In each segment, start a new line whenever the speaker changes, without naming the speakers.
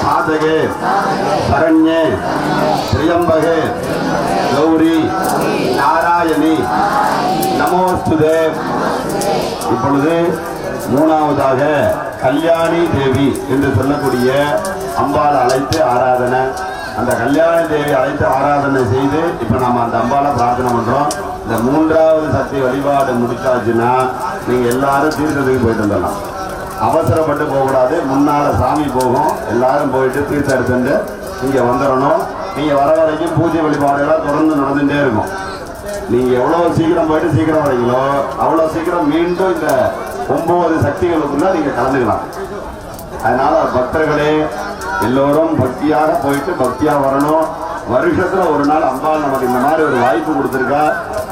साधगे शरण्ये त्र्यंबके गौरी नारायणी நமோஸ்துதே. இப்பொழுது மூணாவதாக கல்யாணி தேவி என்று சொல்லக்கூடிய அம்பாளை அழைத்து ஆராதனை, அந்த கல்யாணி தேவி அழைத்து ஆராதனை செய்து இப்போ நம்ம அந்த அம்பாளை பிரார்த்தனை பண்ணுறோம். இந்த மூன்றாவது சக்தி வழிபாடு முடிச்சாச்சுன்னா நீங்கள் எல்லாரும் தீர்த்தத்துக்கு போயிட்டு வந்துடலாம். அவசரப்பட்டு போகக்கூடாது. முன்னால் சாமி போகும், எல்லாரும் போயிட்டு தீர்த்தம் எடுத்துட்டு இங்கே வந்துடணும். நீங்கள் வர வரைக்கும் பூஜை வழிபாடுகளாக தொடர்ந்து நடந்துகிட்டே இருக்கும். நீங்கள் எவ்வளோ சீக்கிரம் போயிட்டு சீக்கிரம் வரீங்களோ அவ்வளோ சீக்கிரம் மீண்டும் இந்த 9 சக்திகளுக்குள்ள நீங்கள் கலந்துக்கலாம். அதனால் பக்தர்களே எல்லோரும் பக்தியாக போயிட்டு பக்தியாக வரணும். வருஷத்தில் ஒரு நாள் அம்பாள் நமக்கு இந்த மாதிரி ஒரு வாய்ப்பு கொடுத்துருக்கா.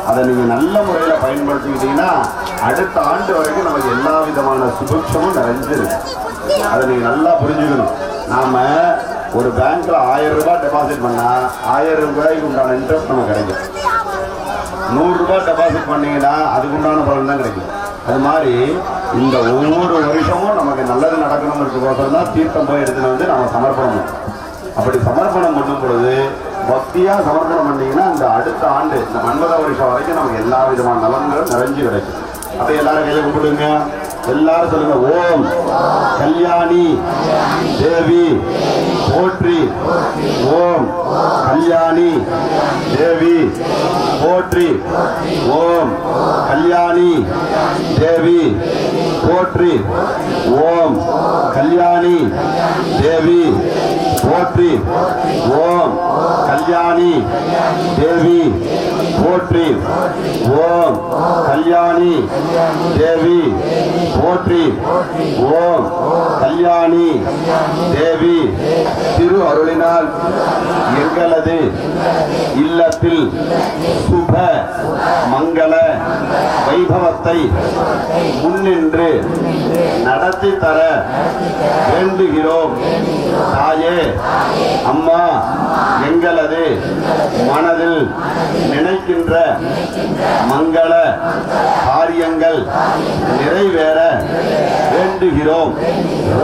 அதை நீங்கள் நல்ல முறையில் பயன்படுத்திக்கிட்டீங்கன்னா அடுத்த ஆண்டு வரைக்கும் நமக்கு எல்லா விதமான சுபிக்ஷமும் நிறைஞ்சிருக்கு. அதை நீங்கள் நல்லா புரிஞ்சுக்கணும். நாம் ஒரு பேங்க்கில் 1000 ரூபாய் டெபாசிட் பண்ணால் 1000 ரூபாய்க்கு உண்டான இன்ட்ரெஸ்ட் நமக்கு கிடைக்கும். 100 ரூபாய் டெபாசிட் பண்ணிங்கன்னா அதுக்கு உண்டான பலன் தான் கிடைக்கும். அது மாதிரி இந்த ஒவ்வொரு வருஷமும் நமக்கு நல்லது நடக்கணுங்கிறதுக்கோசரம் தான் தீர்த்தம் போய் எடுத்துன்னு வந்து நம்ம சமர்ப்பணம். அப்படி சமர்ப்பணம் பண்ணும் பொழுது பக்தியாக சமர்ப்பணம் பண்ணிங்கன்னா இந்த அடுத்த ஆண்டு இந்த 9 வருஷம் வரைக்கும் நமக்கு எல்லா விதமான நலன்களும் நிறைஞ்சு கிடைக்கும். அப்போ எல்லாரும் கையில் கூப்பிடுங்க. எல்லாரும் சொல்லுங்க, ஓம் கல்யாணி தேவி போற்றி, ஓம் கல்யாணி தேவி போற்றி, ஓம் கல்யாணி தேவி போற்றி, ஓம் கல்யாணி தேவி போற்றி, ஓம் கல்யாணி தேவி போற்றி, ஓம் கல்யாணி தேவி போற்றி, ஓம் கல்யாணி தேவி திரு அருளினால் எங்களது இல்லத்தில் சுப மங்கள வைபவத்தை முன்னின்று நடத்தி தர வேண்டுகிறோம். தாயே அம்மா, எங்களது மனதில் நினைக்கின்ற மங்கள காரியங்கள் நிறைவேற வேண்டுகிறோம்.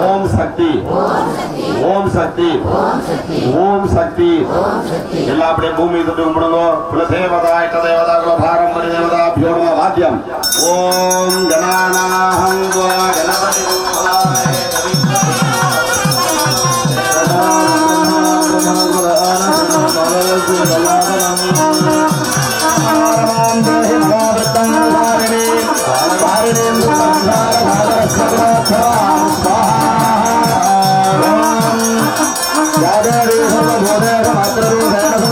ஓம் சக்தி, ஓம் சக்தி, ஓம் சக்தி. எல்லாம் அப்படியே பூமி தொட்டு கும்பிடுங்க. குலதேவதா இஷ்ட தேவதா குலபாரம் பரிதேவதா பியோர்மா வாத்தியம். ஓம் கணானாஹம் கணபதி மாத்திர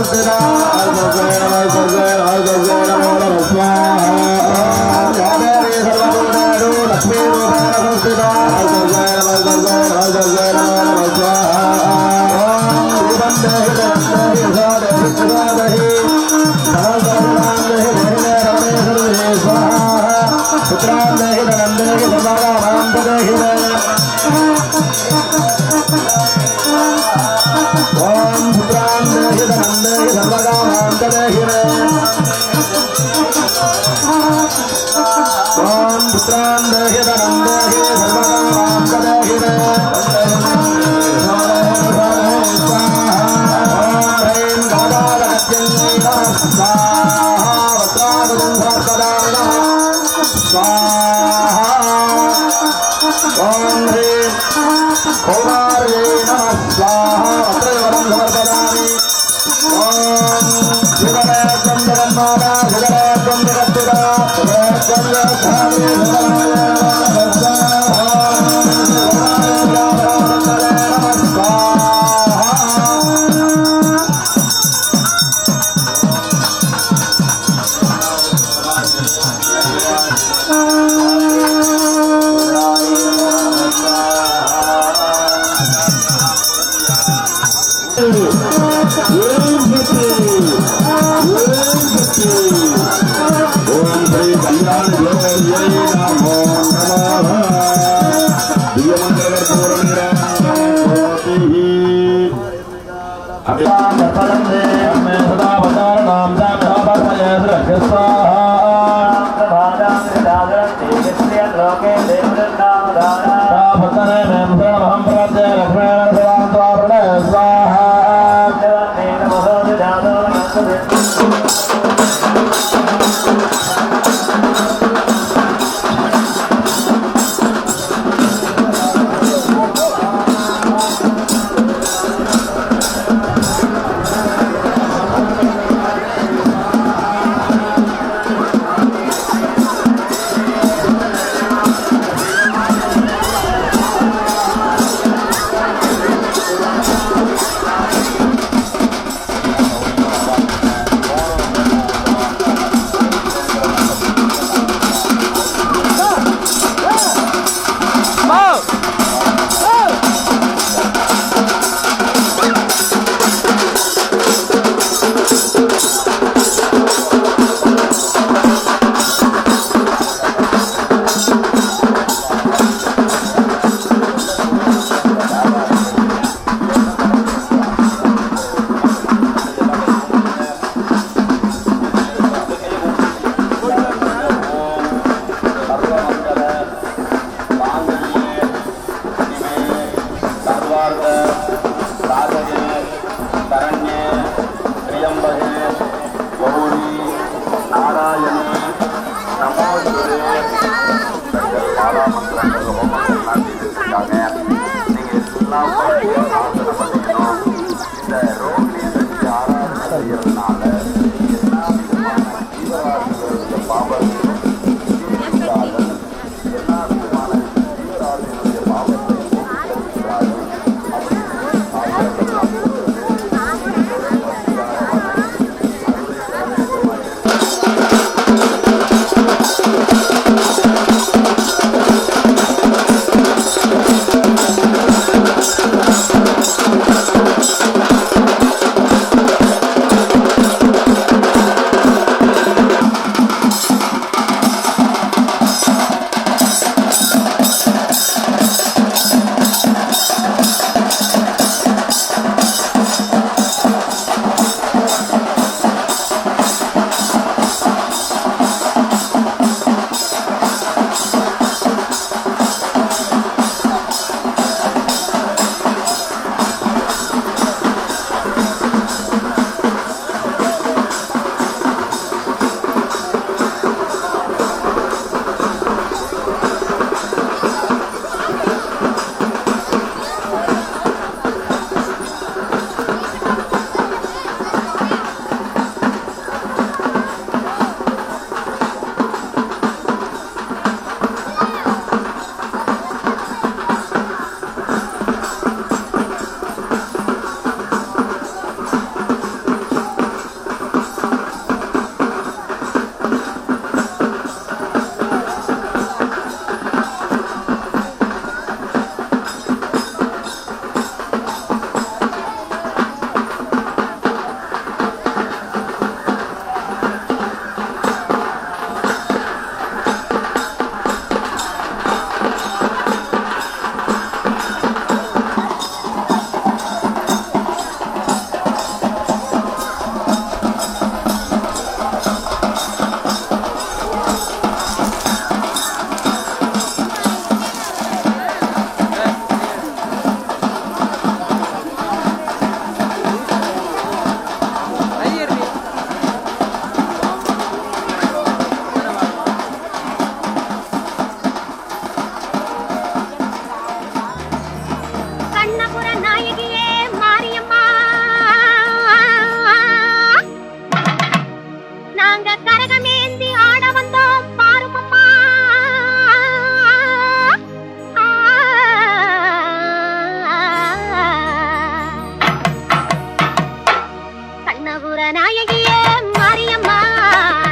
கண்ணபுர நாயகியே மாரியம்மா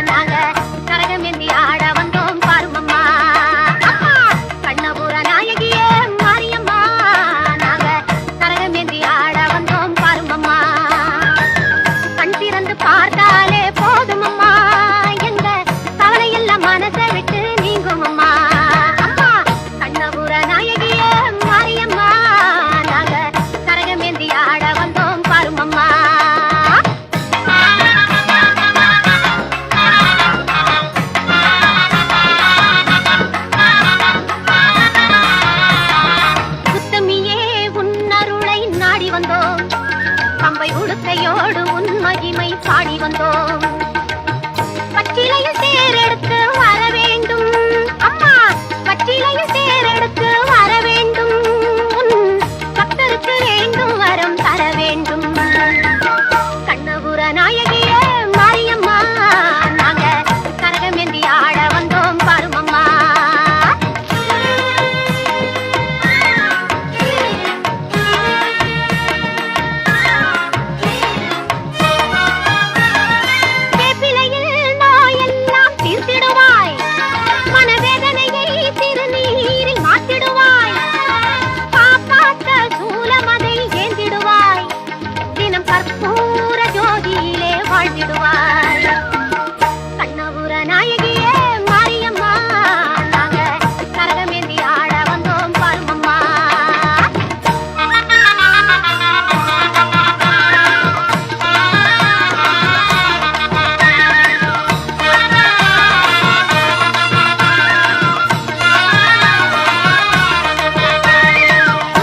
நாங்க கரகமேந்தி ஆட வந்தோம் பாருமம்மா. கண்ணபுர நாயகியே மாரியம்மா நாங்க கரகமேந்தி ஆட வந்தோம் பாருமம்மா. கண் திறந்து பார்த்தாலே போதுமம்மா எங்க கவலையெல்லாம் மனசை விட்டு நீங்குமம்மா. கண்ணபுர நாயகியே மாரியம்மா நாங்க கரகமேந்தி ஆட வந்தோம் பாருமம்மா. உத்தமியே உன்னருளை நாடி வந்தோம், பம்பை உடுக்கையோடு உன் மகிமை பாடி வந்தோம். பச்சிலையில் தேரெடுத்து வர வேண்டும் அம்மா, பச்சிலையில் தேரெடுத்து வர வேண்டும், உன் பக்தருக்கு வேண்டும் வரம் தர வேண்டும். கண்ணபுர நாயகியே மாரியம்மா நாங்க கரகமேந்தி ஆட வந்தோம் பாருமம்மா. வேப்பிலையில் நோயெல்லாம் தீர்த்திடுவாய், மனவேதனையை திருநீரில் மாற்றிடுவாய், காப்பாற்ற சூலமதை ஏந்திடுவாய், தினம் கற்பூர ஜோதியிலே வாழ்ந்திடுவாய். கண்ணபுர நாயகியே மாரியம்மா நாங்க கரகமேந்தி ஆட வந்தோம் பாருமம்மா.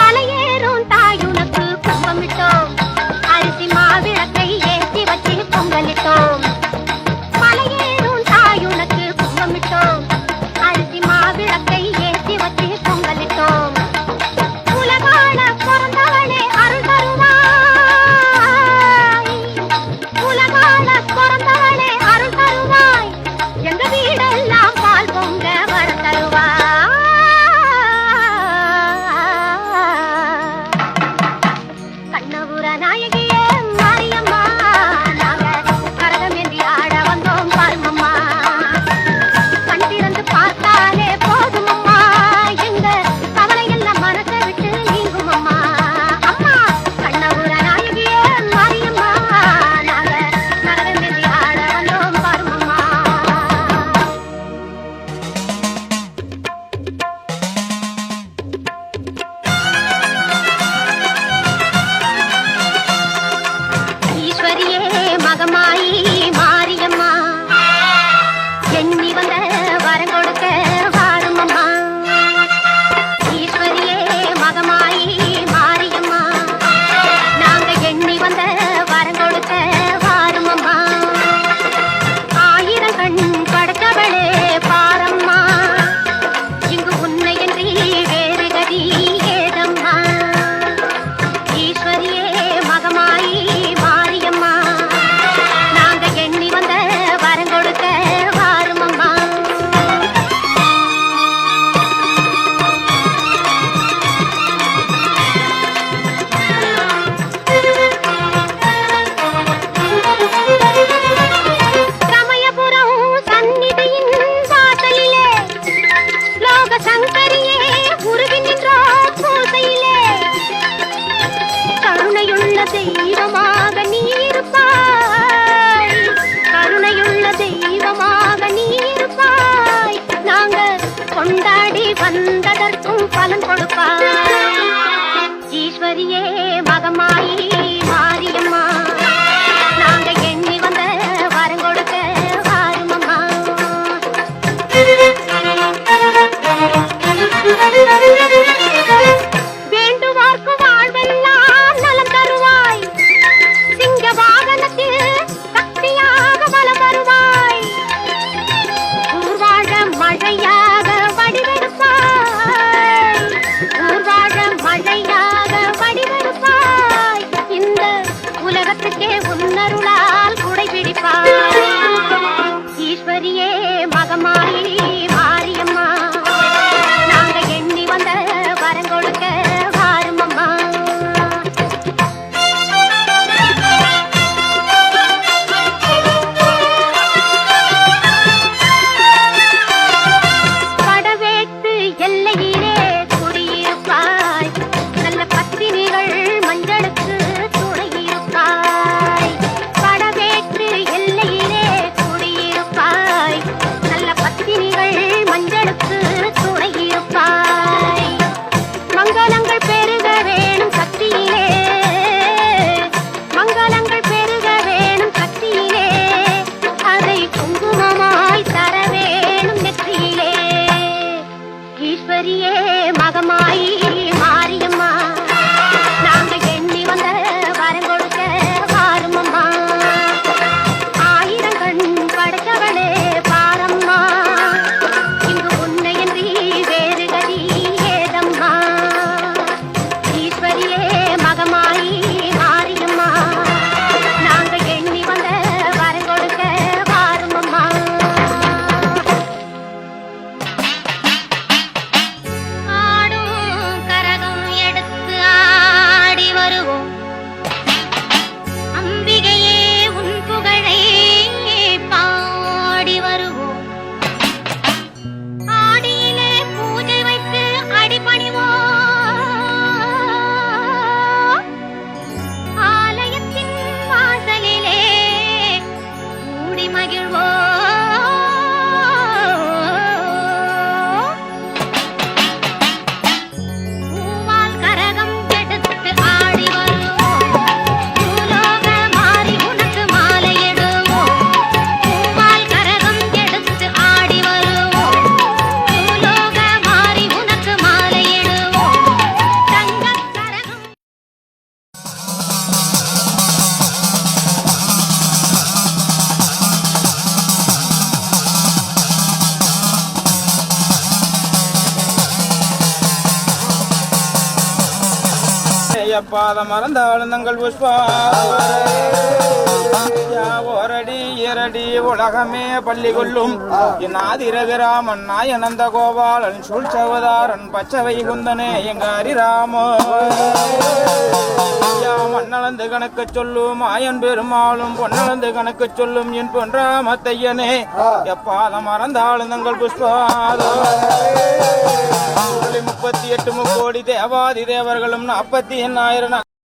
மலையேறும் தாயுனக்கு கும்பமிட்டோம், அரிசி மாவிளக்கை ஏற்றி வச்சு பொங்கலிட்டோம். மலையேறும் தாயுனக்கு கும்பமிட்டோம், அரிசி மாவிளக்கை ஏற்றி வச்சு பொங்கலிட்டோம். உலகாள பிறந்தவளே அருள் தருவாய், உலகாள பிறந்தவளே அருள் தருவாய், எங்க வீடெல்லாம் பால் பொங்க வர தருவாய். கண்ணபுர நாயகியே மாரியம்மா நாங்க கரகமேந்தி ஆட வந்தோம் பாருமம்மா. கண் திறந்து பார்த்தாலே போதுமம்மா எங்க கவலையெல்லாம் மனசை விட்டு நீங்குமம்மா. அம்மா கண்ணபுர நாயகியே மாரியம்மா நாங்க கரகமேந்தி ஆட வந்தோம் பாருமம்மா. ஈஸ்வரியே மகமாயி மாரியம்மா எண்ணி வந்த வரம் கொடுக்க வாருமம்மா. ஈஸ்வரியே மகமாயி மாரியம்மா நாங்க எண்ணி வந்த வரம் கொடுக்க வாருமம்மா. ஆயிரம் கண் படைத்தவளே பாரம்மா, இங்கு உன்னை என்று வேறு கதி ஏதம்மா. ஈஸ்வரியே மகமாயி மாரியம்மா நாங்க
எப்பாத மறந்தாலும் தங்கள் புஷ்பா ஓரடி இரடி உலகமே பள்ளி கொள்ளும் என் ஆதிரகராமன் நாயனந்த கோபாலன் சூழ்ச்சவதாரன் பச்சவை குந்தனே எங்க ஹரிராமோ மண்ணளந்து கணக்கு சொல்லும் ஆயன் பெருமாளும் பொன்னளந்து கணக்கு சொல்லும் என் பொன்றாமத்தையனே எப்பாத மறந்தாலும் தங்கள் புஷ்பாதோ 38 முக்கோடி தேவாதி தேவர்களும் 48,000